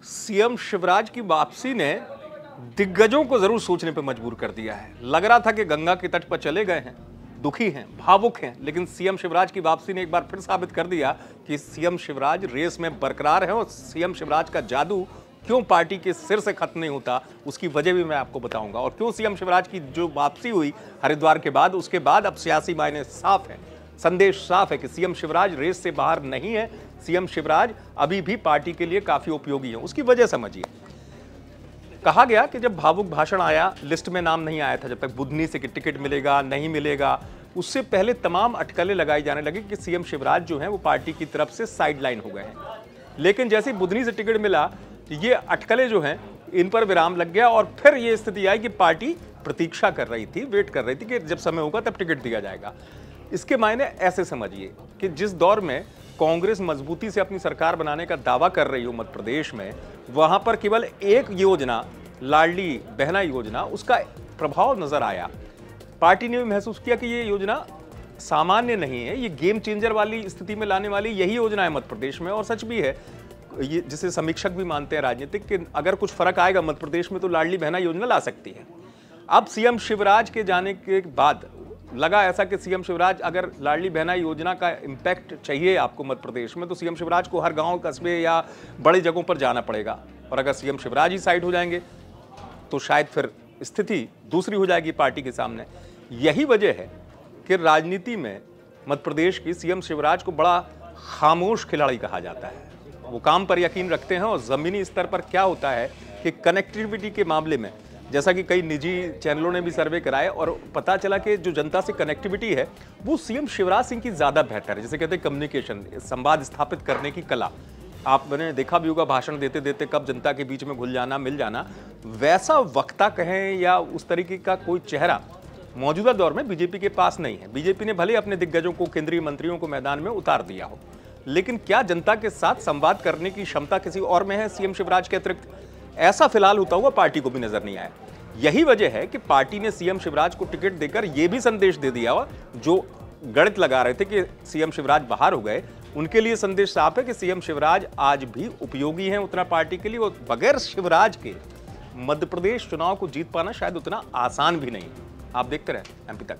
CM Shivraj की वापसी ने दिग्गजों को जरूर सोचने पर मजबूर कर दिया है। लग रहा था कि गंगा के तट पर चले गए हैं, दुखी हैं, भावुक हैं, लेकिन सीएम शिवराज की वापसी ने एक बार फिर साबित कर दिया कि सीएम शिवराज रेस में बरकरार है और सीएम शिवराज का जादू क्यों पार्टी के सिर से खत्म नहीं होता, उसकी वजह भी मैं आपको बताऊंगा। और क्यों सीएम शिवराज की जो वापसी हुई हरिद्वार के बाद, उसके बाद अब सियासी मायने साफ है, संदेश साफ है कि सीएम शिवराज रेस से बाहर नहीं है। सीएम शिवराज अभी भी पार्टी के लिए काफी उपयोगी है। उसकी वजह समझिए। कहा गया कि जब भावुक भाषण आया, लिस्ट में नाम नहीं आया था जब तक बुधनी से कि टिकट मिलेगा नहीं मिलेगा, उससे पहले तमाम अटकलें लगाई जाने लगी कि सीएम शिवराज जो है वो पार्टी की तरफ से साइडलाइन हो गए हैं। लेकिन जैसे बुधनी से टिकट मिला, ये अटकलें जो हैं इन पर विराम लग गया और फिर ये स्थिति आई कि पार्टी प्रतीक्षा कर रही थी, वेट कर रही थी कि जब समय होगा तब टिकट दिया जाएगा। इसके मायने ऐसे समझिए कि जिस दौर में कांग्रेस मजबूती से अपनी सरकार बनाने का दावा कर रही हो मध्य प्रदेश में, वहां पर केवल एक योजना, लाडली बहना योजना, उसका प्रभाव नजर आया। पार्टी ने भी महसूस किया कि ये योजना सामान्य नहीं है, ये गेम चेंजर वाली स्थिति में लाने वाली यही योजना है मध्य प्रदेश में। और सच भी है, ये जिसे समीक्षक भी मानते हैं राजनीतिक, कि अगर कुछ फर्क आएगा मध्य प्रदेश में तो लाडली बहना योजना ला सकती है। अब सीएम शिवराज के जाने के बाद लगा ऐसा कि सीएम शिवराज, अगर लाडली बहना योजना का इम्पैक्ट चाहिए आपको मध्य प्रदेश में, तो सीएम शिवराज को हर गांव कस्बे या बड़ी जगहों पर जाना पड़ेगा। और अगर सीएम शिवराज ही साइड हो जाएंगे तो शायद फिर स्थिति दूसरी हो जाएगी पार्टी के सामने। यही वजह है कि राजनीति में मध्य प्रदेश की सीएम शिवराज को बड़ा खामोश खिलाड़ी कहा जाता है। वो काम पर यकीन रखते हैं और जमीनी स्तर पर क्या होता है कि कनेक्टिविटी के मामले में, जैसा कि कई निजी चैनलों ने भी सर्वे कराए और पता चला कि जो जनता से कनेक्टिविटी है वो सीएम शिवराज सिंह की ज्यादा बेहतर है। जैसे कहते हैं कम्युनिकेशन, संवाद स्थापित करने की कला। आपने देखा भी होगा भाषण देते देते कब जनता के बीच में घुल जाना, मिल जाना। वैसा वक्ता कहें या उस तरीके का कोई चेहरा मौजूदा दौर में बीजेपी के पास नहीं है। बीजेपी ने भले अपने दिग्गजों को, केंद्रीय मंत्रियों को मैदान में उतार दिया हो, लेकिन क्या जनता के साथ संवाद करने की क्षमता किसी और में है सीएम शिवराज के अतिरिक्त? ऐसा फिलहाल होता हुआ पार्टी को भी नजर नहीं आया। यही वजह है कि पार्टी ने सीएम शिवराज को टिकट देकर यह भी संदेश दे दिया, जो गणित लगा रहे थे कि सीएम शिवराज बाहर हो गए, उनके लिए संदेश साफ है कि सीएम शिवराज आज भी उपयोगी हैं उतना पार्टी के लिए। और बगैर शिवराज के मध्य प्रदेश चुनाव को जीत पाना शायद उतना आसान भी नहीं। आप देखते रहे एमपी तक।